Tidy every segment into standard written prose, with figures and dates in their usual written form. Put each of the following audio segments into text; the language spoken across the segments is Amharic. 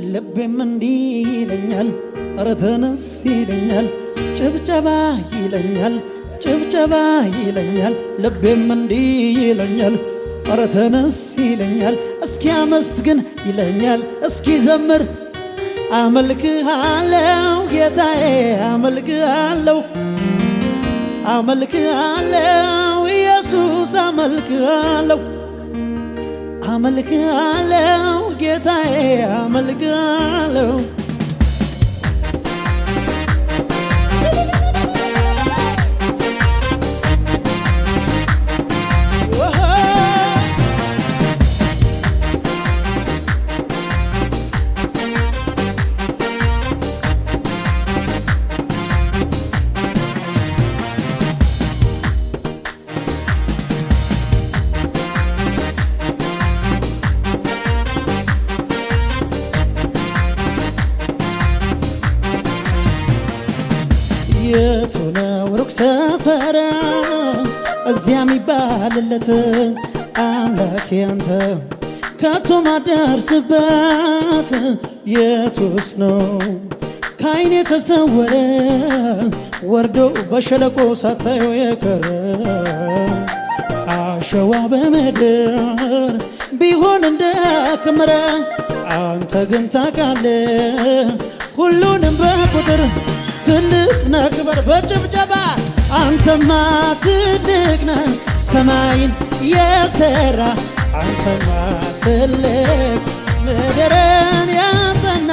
ልቤም እንዲህ ይለኛል ኧረ ተነስ ይለኛል ጭብጨባ ይለኛል ጭብጨባ ይለኛል ልቤም እንዲህ ይለኛል ኧረ ተነስ ይለኛል እስኪ አመስግን ይለኛል እስኪ ዘምር አመልክሃለው ጌታዬ አመልክሃለው አመልክሃለው ኢየሱስ አመልክሃለው አመልክሃለው ጌታዬ አመልክሃለው የቱ ነው ሩቅ ሰፈር እዚያ የሚባልለት አምላክ ያንተ ከቶ ማደርስበት የቱስ ነው ከዓይኔ ተሰወረ ወርዶ በሸለቆ ሳታየው የቀረ አሸዋ በምድር ቢሆን እንደ ክምረ አንተ ግን ታውቃለህ ሁሉንም በቁጥር ትልቅ ነህ ክበር በጭብጨባ አንተማ ትልቅ ነህ ሰማይን የሠራ አንተማ ትልቅ ምድርን ያጸና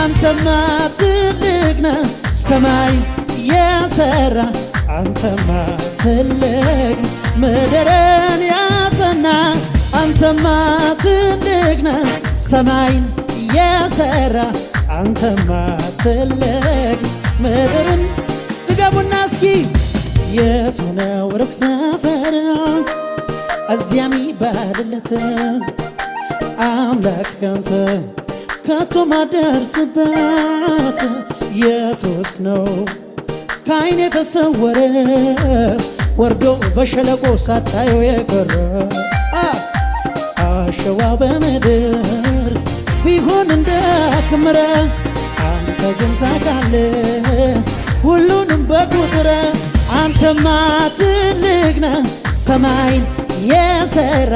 አንተማ ትልቅ ነህ ሰማይን የሠራ አንተማ ትልቅ ምድርን ያጸና አንተማ ትልቅ ነህ ሰማይን የሠራ አንተማ ትልቅ ምድርን ድገሙና እስኪ የቱ ነው ሩቅ ሰፈር እዚያ የሚባልለት አምላክ ያንተ ከቶ ማደርስበት የቱስ ነው ከዓይኔ የተሰወረ ወርዶ በሸለቆ ሳታየው የቀረ አሸዋ በምድር ቢሆን እንደ ክምረ አንተ ግን ታውቃለህ ሁሉንም በቁጥር አንተማ ትልቅ ነህ ሰማይን የሠራ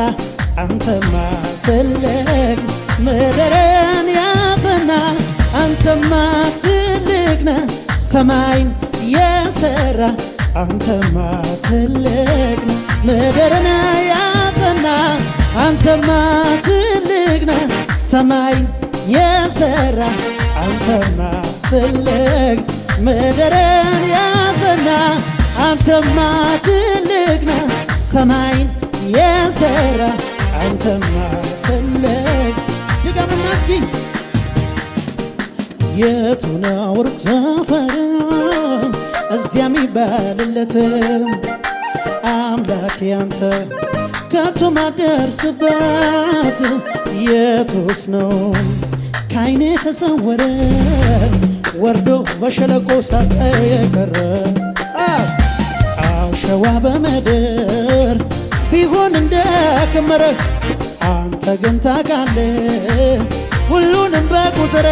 አንተማ ትልቅ ምድርን ያጸና አንተማ ትልቅ ነህ ሰማይን የሠራ አንተማ ትልቅ ነህ ምድርን ያጸና አንተማ ትልቅ ነህ ሰማይን የሠራ አንተማ ትልቅ ምድርን ያጸና አንተማ ትልቅ ነህ ሰማይን የሠራ አንተማ ትልቅ ድገምና እስኪ የቱ ነው ሩቅ ሰፈር እዚያ የሚባልለት አምላክ ያንተ ከቶ ማደርስበት የቱስ ነው ከዓይኔ ተሰወረ ወርዶ በሸለቆ ሳታየው የቀረ አሸዋ በምድር ቢሆን እንደ ክምር አንተ ግን ታውቃለህ ሁሉንም በቁጥር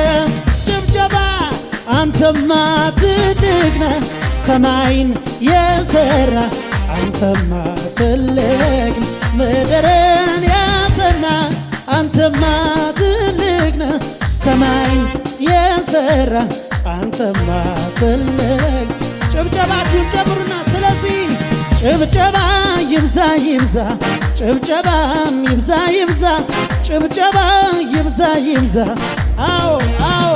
ጭብጨባ አንተማ ትልቅ ነህ ሰማይን የሠራ አንተማ ትልቅ ምድርን ያጸና አንተማ ትልቅ ነህ ሰማይን የሠራ አንተማ ትልቅ ጭብጨባችሁን ጨምሩና ስለዚህ ጭብጨባ ይብዛ ይብዛ ጭብጨባም ይብዛ ይብዛ ጭብጨባ ይብዛ ይብዛ አዎ አዎ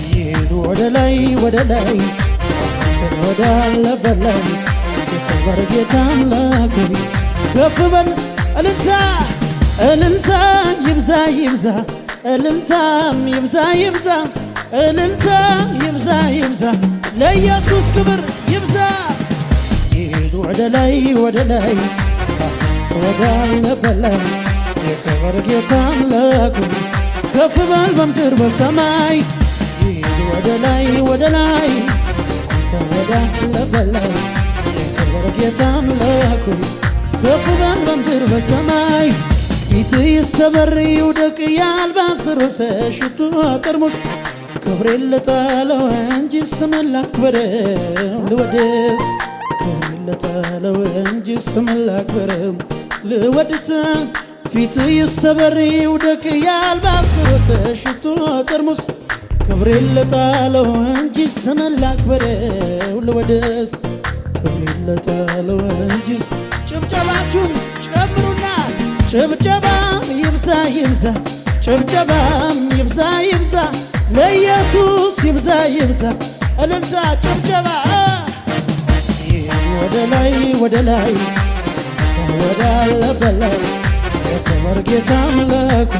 ይሄዱ ወደ ላይ ወዳለበት ላይ የክብር ጌታ አምላክ ከፍ በል እልልታ እልልታ ይብዛ ይብዛ እልልታም ይብዛ ይብዛ እልልታ ይብዛ ይብዛ ለኢየሱስ ክብር ይብዛ ይሄዱ ወደ ላይ ወዳለበት ላይ የክብር ጌታ አምላክ ከፍ በል በምድር በሰማይ ይሄዱ ወደ ላይ አንተ ወዳለበት ላይ የክብር ጌታ አምላክ ከፍ በል በምድር በሰማይ ፊት ይሰበር ይውደቅ ያልባስሮሰ ሽቶ ጠርሙስ ክብሬን ልጣለው እንጂ ስምን ላክብረው ልወድስ ክብሬን ልጣለው እንጂ ስምን ላክብረው ልወድስ ፊት ይሰበር ይውደቅ ያልባስሮሰ ሽቶ ጠርሙስ ክብሬን ልጣለው እንጂ ስምን ላክብረው ልወድስ ክብሬን ልጣለው እንጂ ጭብጨባችሁን ጨምሩና ጭብጨባም ይብዛ ይብዛ ጭብጨባም ይብዛ ይብዛ ለኢየሱስ ይብዛ ይብዛ እልልታ ጭብጨባ ወደ ላይ ወደ ላይ ወዳለ በላይ የክብር ጌታ አምላኩ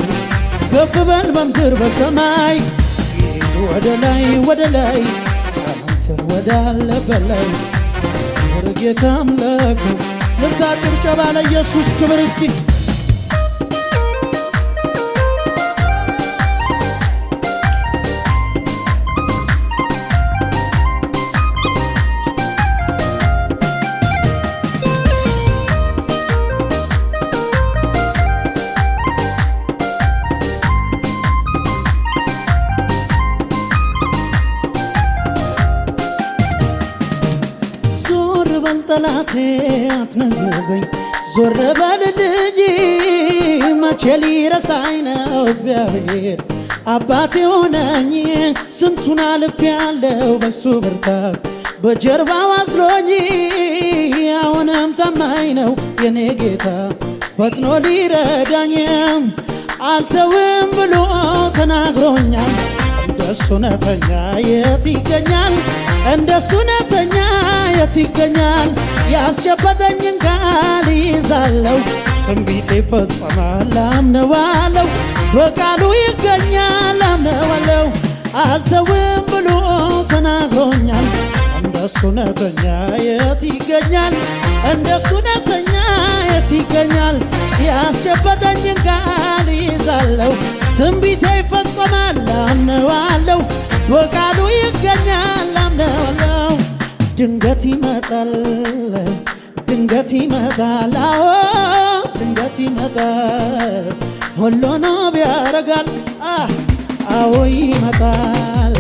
ከፍ በል በምድር በሰማይ ወደ ላይ ወደ ላይ አንተ ወዳለ በላይ የክብር ጌታ አምላኩ እልልታ ጭብጨባ ለኢየሱስ ክብር እስኪ ጠላቴ አትነዝነዘኝ ዞር በልልኝ መቼ ሊረሳኝ ነው እግዚአብሔር አባቴ ሆነኝ ስንቱን አልፌያለሁ በሱ ብርታት በጀርባው አዝሎኝ አሁንም ታማኝ ነው የኔ ጌታ ፈጥኖ ሊረዳኝ አልተውም ብሎ ተናግሮኛል እንደሱ እውነተኛ የት ይገኛል እንደሱ እውነተኛ የት ይገኛል ያስጨበጠኝን ቃል ይዛለው ትንቢቴ ይፈጸማል አምነዋለው በቃሉ ይገኛል አምነዋለው አልተውም ብሎ ተናግሮኛል እንደሱ እውነተኛ የት ይገኛል እንደሱ እውነተኛ የት ይገኛል ያስጨበጠኝን ቃል ይዛለው ትንቢቴ ይፈጸማል አምነዋለው በቃሉ ይገኛል አምነዋለው ድንገት ይመጣል አዎ ድንገት ይመጣል ሁሉንም ያረጋል አዎ ይመጣል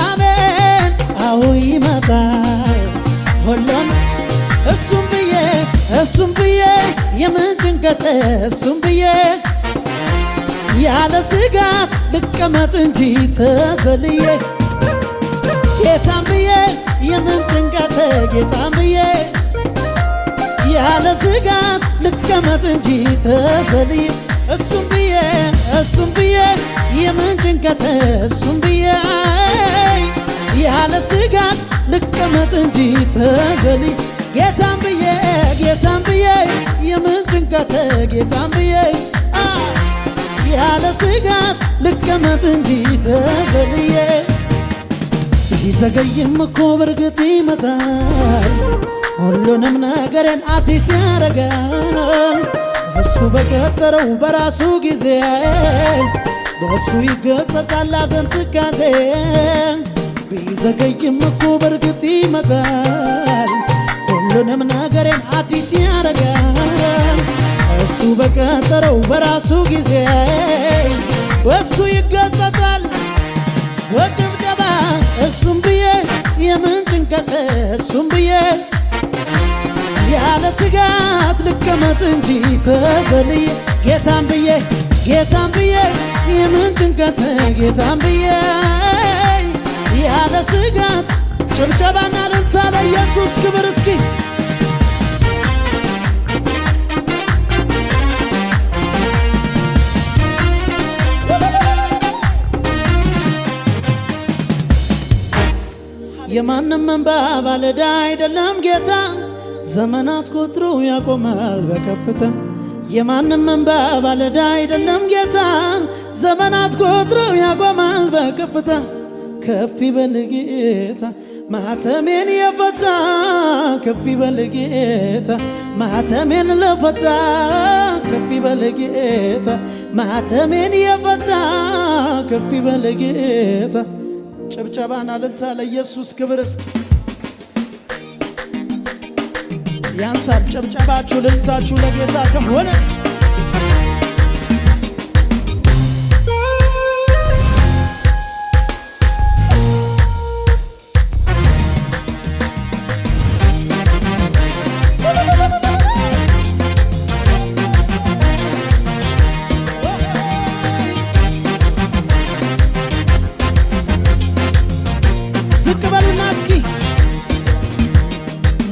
አሜን አዎ ይመጣል ሁሉን እሱም ብዬ የምን ጭንቀት እሱም ብዬ ያለ ስጋት ልቀመጥ እንጂ ተዘልዬ ጌታም ብዬ የምን ጭንቀት ጌታም ብዬ ያለ ስጋት ልቀመጥ እንጂ ተዘልዬ እሱም ብዬ የምን ጭንቀት እሱም ብዬ ያለ ስጋት ልቀመጥ እንጂ ተዘልዬ ጌታም ብዬ የምን ጭንቀት ጌታም ብዬ ያለ ስጋት ልቀመጥ እንጂ ተዘልዬ ቢዘገይም እኮ በርግጥ ይመጣል ሁሉንም ነገሬን አዲስ ያረጋል እሱ በቀጠረው በራሱ ጊዜ በእሱ ይገሰጻል ሐዘን ትካዜ ቢዘገይም እኮ በርግጥ ይመጣል ሁሉንም ነገሬን አዲስ ያረጋል እሱ በቀጠረው በራሱ ጊዜ እሱ ይገሰጻል ወጭብጨባ እሱም ብዬ የምን ጭንቀት እሱም ብዬ ያለ ስጋት ልቀመጥ እንጂ ተዘልዬ ጌታም ብዬ የምን ጭንቀት ጌታም ብዬ ያለ ስጋት ጭብጨባና እልልታ ለኢየሱስ ክብር እስኪ የማንም እንባ ባለዕዳ አይደለም ጌታ ዘመናት ቆጥሮ ያቆማል በከፍታ የማንም እንባ ባለዕዳ አይደለም ጌታ ዘመናት ቆጥሮ ያቆማል በከፍታ ከፍ ይበል ጌታ ማተሜን የፈታ ከፍ ይበል ጌታ ማተሜን ለፈታ ከፍ ይበል ጌታ ማተሜን የፈታ ከፍ ይበል ጌታ ጭብጨባና እልልታ ለኢየሱስ ክብር ያንሳል ጭብጨባችሁ ልልታችሁ ለጌታ ከሆነ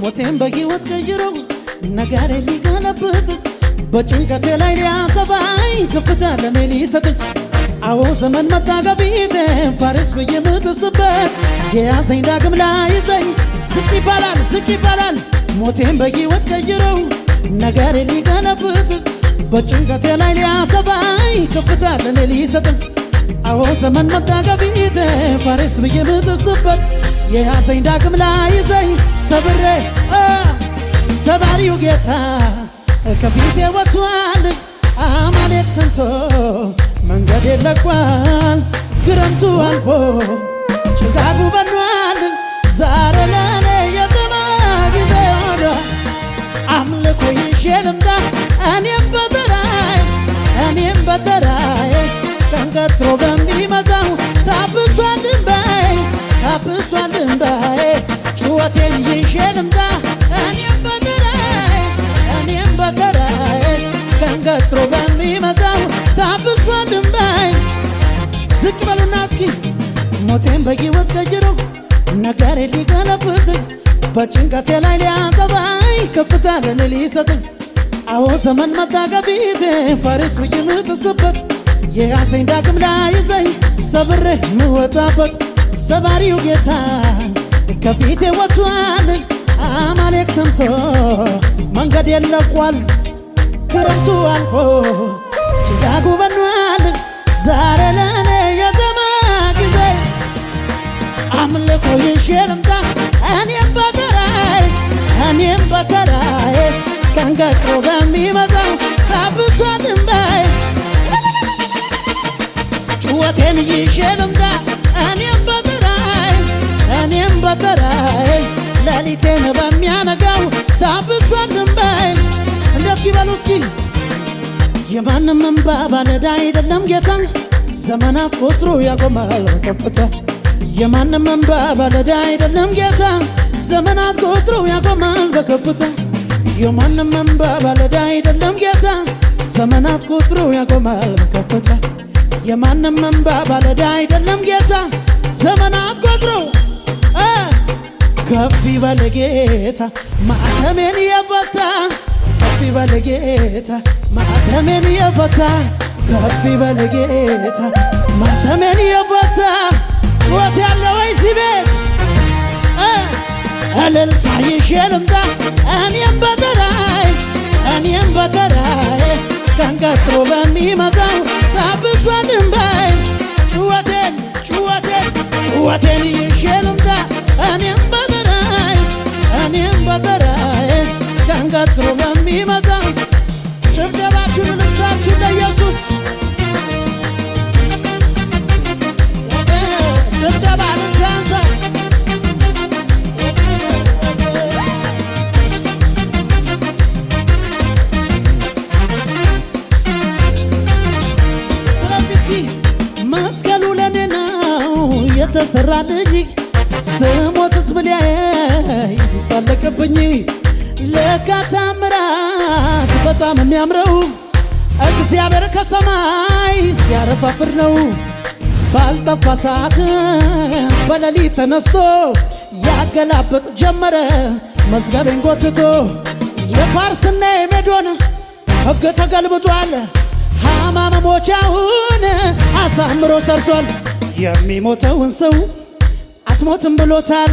ሞቴን በሕይወት ቀይሮ ነገሬ ሊገለብጥ በጭንቀቴ ላይ ሊያሰባኝ ከፍታ ለኔ ሊሰጥ አዎ ዘመን መጣ ከፊቴ ፋሬስ ብዬ ምጥስበት የያዘኝ ዳግም ላይዘኝ ዝቅ ይባላል ሞቴን በሕይወት ቀይሮ ነገሬ ሊገለብጥ በጭንቀቴ ላይ ሊያሰባኝ ከፍታ ለኔ ሊሰጥ አዎ ዘመን መጣ ከፊቴ ፋሬስ ብዬ ምጥስበት የያዘኝ ዳግም ላይዘኝ ሰብሬ ሰባሪው ጌታ ከፊቴ ወጥቷል አማሌቅ ሰምቶ መንገድ ለቋል ክረምቱ አልፎ ጭጋጉ በኗል ዛሬ ለኔ የዘማ ጊዜ ሆኗል አምልኮ ይዤ ልምጣ እኔም በተራዬ ቀንቀጥሮ በሚመጣው ታብሷል እንባዬ ጩኸቴን ይዤ ልምጣ እኔም በተራዬ ቀንቀጥሮ በሚመጣው ታብሷል እንባዬ ዝቅ በሉና እስኪ ሞቴን በሕይወት ቀይሮ ነገሬ ሊገለብጥ በጭንቀቴ ላይ ሊያጠባኝ ከፍታ ለኔ ሊሰጥ አዎ ዘመን መጣ ከፊቴ ፋሬስ ብዬ ምጥስበት የያዘኝ ዳግም ላይዘኝ ሰብሬ ምወጣበት ሰባሪው ጌታ ከፊቴ ወጥቷል አማሌቅ ሰምቶ መንገድ ለቋል ክረምቱ አልፎ ጭጋጉ በኗል ዛሬ ለኔ የዘማ ጊዜ አምልኮ ይዤ ልምጣ እኔም በተራዬ ቀንቀጥሮ በሚመጣው ታብሷል እንባዬ ጩኸቴን ይዤ ልምጣ እኔም በተራዬ ሌሊቴን በሚያነጋው ታብሷል እንባዬ እንደዚህ ይበሉ እስኪ የማንም እንባ ባለዕዳ አይደለም ጌታ ዘመናት ቆጥሮ ያቆማል ከፍታ የማንም እንባ ባለዕዳ አይደለም ጌታ ዘመናት ቆጥሮ ያቆማል በከፍታ የማንም እንባ ባለዕዳ አይደለም ጌታ ዘመናት ቆጥሮ ያቆማል በከፍታ የማንም እንባ ባለዕዳ አይደለም ጌታ ዘመናት ቆጥሮ ከፍ ይበል ጌታ ማተሜን የፈታ ከፍ ይበል ጌታ ማተሜን የፈታ ከፍ ይበል ጌታ ማተሜን የፈታ ጩኸት ያለው እዚህ ቤት እልልታ ይዤ ልምጣ እኔም በተራዬ ቀንቀጥሮ በሚመጣው ታብሷል እንባዬ ጩኸቴን ይዤ ልምጣ እኔም በተራዬ ቀንቀጥሮ በሚመጣው ጭብጨባችሁን ልታችሁ ለኢየሱስ ጭብጨባ ልታንሳ መስቀሉ ለኔ ነው የተሰራልኝ ስሞትስ ብሊያይ ይሳለቅብኝ ለካ ታምራት በጣም የሚያምረው እግዚአብሔር ከሰማይ ሲያረፋፍር ነው ባልጠፋ ሰዓት በሌሊት ተነስቶ ያገላብጥ ጀመረ መዝገቤን ጎትቶ የፋርስና የሜዶን ሕግ ተገልብጧል ሃማ መሞቻውን አሳምሮ ሰርቷል የሚሞተውን ሰው አትሞትም ብሎታል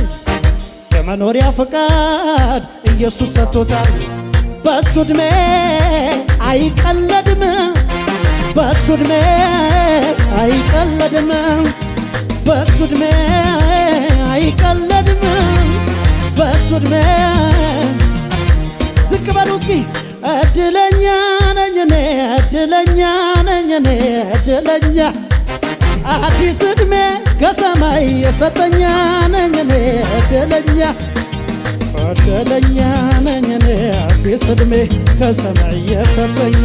የመኖሪያ ፈቃድ ኢየሱስ ሰጥቶታል በሱ ዕድሜ አይቀለድም በሱ ዕድሜ አይቀለድም በሱ ዕድሜ አይቀለድም በሱ ዕድሜ ዝቅ በሉ እስኪ እድለኛ ነኝ እድለኛ አዲስ ዕድሜ ከሰማይ የሰጠኛ ነኝ እድለኛ እድለኛ ነኝ እኔ አዲስ ዕድሜ ከሰማይ የሰጠኛ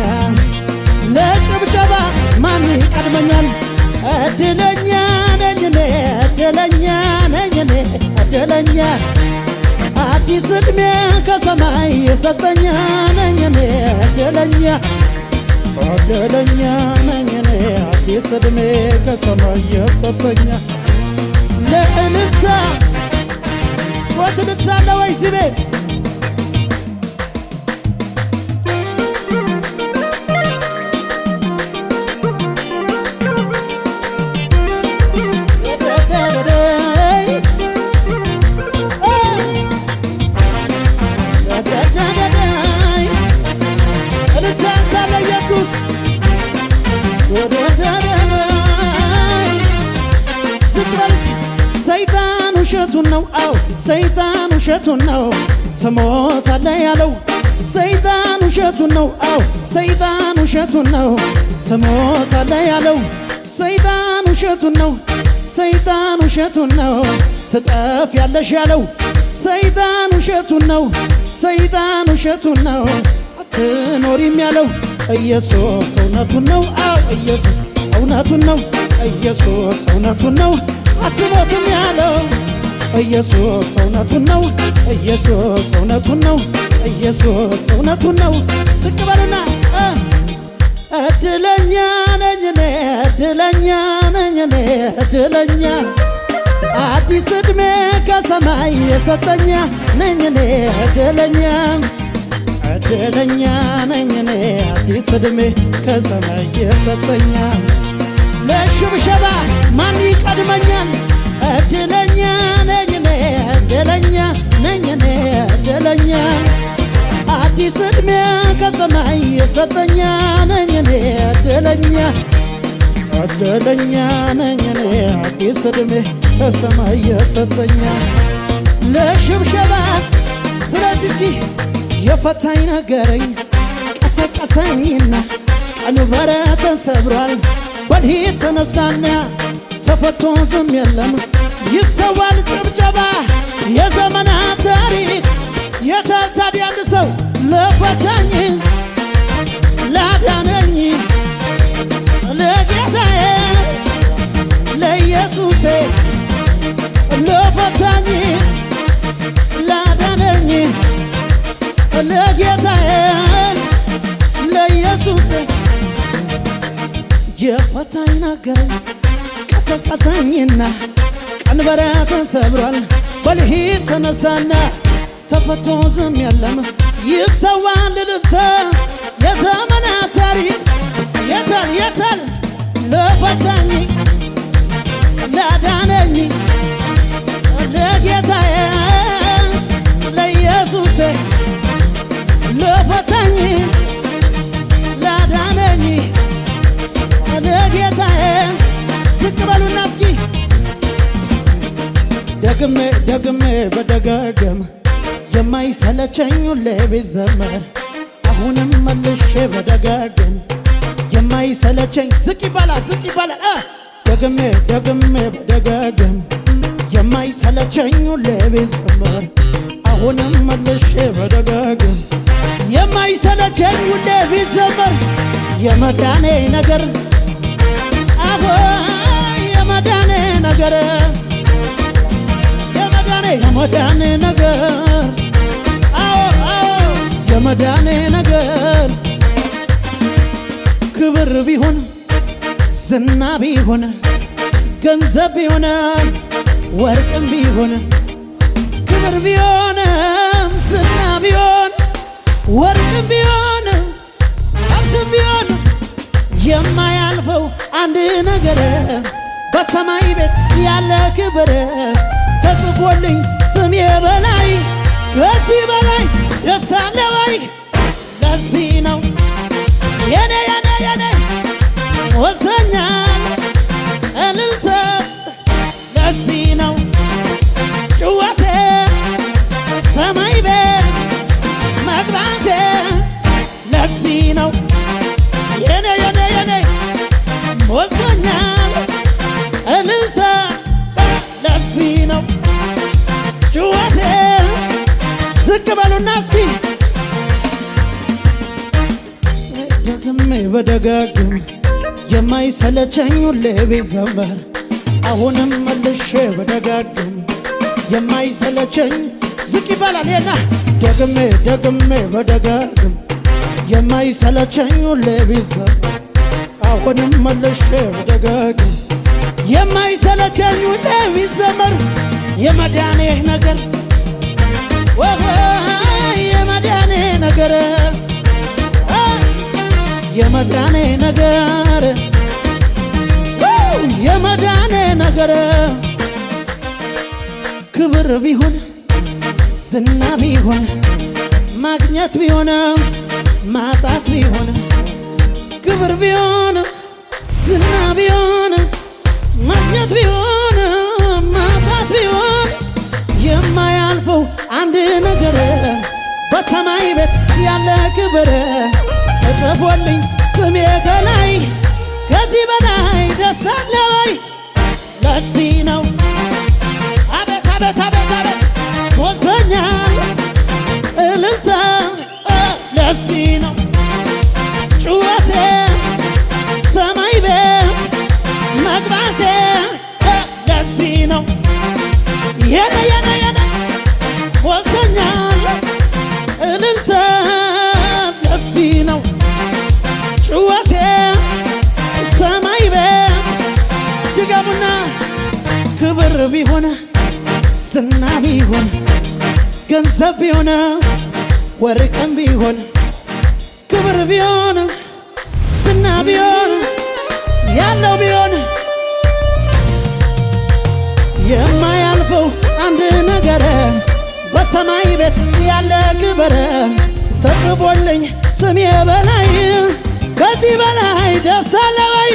ለጭብጨባ ማን ይቀድመኛል? እድለኛ ነኝ እኔ እድለኛ ነኝ እኔ እድለኛ አዲስ ዕድሜ ከሰማይ የሰጠኛ ነኝ እኔ እድለኛ እድለኛ ነኝ እኔ አዲስ ዕድሜ ከሰማይ የሰጠኛ ለእልልታ ጩኸት እልልታ አለ ወይ እዚህ ቤት? ሰይጣን ውሸቱን ነው፣ አው ሰይጣን ውሸቱን ነው ትሞታለህ ያለው። ሰይጣን ውሸቱን ነው፣ አው ሰይጣን ውሸቱን ነው ትሞታለህ ያለው። ሰይጣን ውሸቱን ነው፣ ሰይጣን ውሸቱን ነው ትጠፊያለሽ ያለው። ሰይጣን ውሸቱን ነው፣ ሰይጣን ውሸቱን ነው አትኖሪም ያለው። ኢየሱስ እውነቱን ነው፣ አው ኢየሱስ እውነቱን ነው፣ ኢየሱስ እውነቱን ነው አትሞትም ያለው። ኢየሱስ እውነቱን ነው፣ ኢየሱስ እውነቱን ነው፣ ኢየሱስ እውነቱን ነው። ዝቅ በሉና እድለኛ ነኝ እኔ እድለኛ ነኝ እኔ እድለኛ አዲስ ዕድሜ ከሰማይ የሰጠኛ ነኝ እኔ እድለኛ እድለኛ ነኝ እኔ አዲስ ዕድሜ ከሰማይ የሰጠኛ ለሽብሸባ ማን ይቀድመኛል? እድለኛ ነኝ እኔ እድለኛ ነኝ እኔ እድለኛ አዲስ ዕድሜ ከሰማይ የሰጠኛ ነኝ እኔ እድለኛ እድለኛ ነኝ እኔ አዲስ ዕድሜ ከሰማይ የሰጠኛ ለሽብሸባ። ስለዚህ እስኪ የፈታኝ ነገረኝ ቀሰቀሰኝና ቀንበረ ተሰብሯል በልሂድ ተነሳና ተፈቶ ዝም የለም ይሰዋል ጭብጨባ የዘመናት ታሪክ የታል ታዲያ አንድ ሰው ለፈታኝ ላዳነኝ ለጌታዬ ለኢየሱሴ ለፈታኝ ላዳነኝ ለጌታዬ ለኢየሱሴ የፈታኝ ነገረኝ ቀሰቀሰኝና ቀንበረ ተሰብሯል በልሂድ ተነሳና ተፈቶ ዝም የለም ይሰዋል እልልታ የዘመናት ታሪክ የታል የታል ለፈታኝ ላዳነኝ ለጌታዬ ለኢየሱሴ ለፈታኝ ላዳነኝ ለጌታዬ ዝቅ በሉና እስኪ ደግሜ ደግሜ በደጋገም የማይሰለቸኝ ሁሌ ቢዘመር አሁንም መልሼ በደጋገም የማይሰለቸኝ ዝቅ ይባላል ዝቅ ይባላል ደግሜ ደግሜ በደጋገም የማይሰለቸኝ ሁሌ ቢዘመር አሁንም መልሼ በደጋገም የማይሰለቸኝ ሁሌ ቢዘመር የመዳኔ ነገር አዎ የመዳኔ ነገር የመዳኔ ነገር አዎ አዎ የመዳኔ ነገር ክብር ቢሆን ዝና ቢሆን ገንዘብ ቢሆን ወርቅም ቢሆን ክብር ቢሆንም ዝና ቢሆን ወርቅም ቢሆን ሀብትም ቢሆን የማያልፈው አንድ ነገር በሰማይ ቤት ያለ ክብር ተጽፎልኝ ስሜ በላይ ከዚህ በላይ ደስታ አለ ወይ? ለዚህ ነው የኔ የኔ የኔ ሞልቶኛል እልልታ ለዚህ ነው ጭዋቴ ሰማይ ቤት መግባቴ ለዚህ ነው የኔ የኔ የኔ ሞልቶኛል እልልታ ለዚህ ነው ጭዋቴ ዝቅ በሉና እስኪ ደግሜ በደጋግም የማይሰለቸኝ ሁሌ ቢዘመር አሁንም መልሼ በደጋግም የማይሰለቸኝ ዝቅ ይባላል የና ደግሜ በደጋግም የማይሰለቸኝ ሁሌ ቢዘመር አሁንም መልሼ በደጋግም የማይሰለቸኝ ሁሌ ቢዘመር የመዳኔ ነገር የመዳኔ ነገር የመዳኔ ነገር የመዳኔ ነገር ክብር ቢሆን ዝና ቢሆን ማግኘት ቢሆን ማጣት ቢሆን ክብር ቢሆን ዝና ቢሆን ማግኘት ቢሆን ማጣት ቢሆን የማያልፈው አንድ ነገር በሰማይ ቤት ያለ ክብር ተጽፎልኝ ስሜ ከላይ ከዚህ በላይ ደስታ አለ ወይ? ለዚህ ነው አቤት አቤት አቤት አቤት ሞልቶኛል እልልታ ለዚህ ነው ጩኸቴ ሰማይ ቤት መግባቴ ለዚህ ነው የኔ ሞልቶኛል እልልታ ለዚህ ነው ጩኸቴ ሰማይ ቤት ድገሙና ክብር ቢሆን ዝና ቢሆን ገንዘብ ቢሆን ወርቅም ቢሆን ክብር ቢሆን ዝና ቢሆን ያለው ቢሆን የማያልፈው አንድ ነገር በሰማይ ቤት ያለ ክብር ተጽፎልኝ ስሜ በላይ ከዚህ በላይ ደስ አለ ወይ?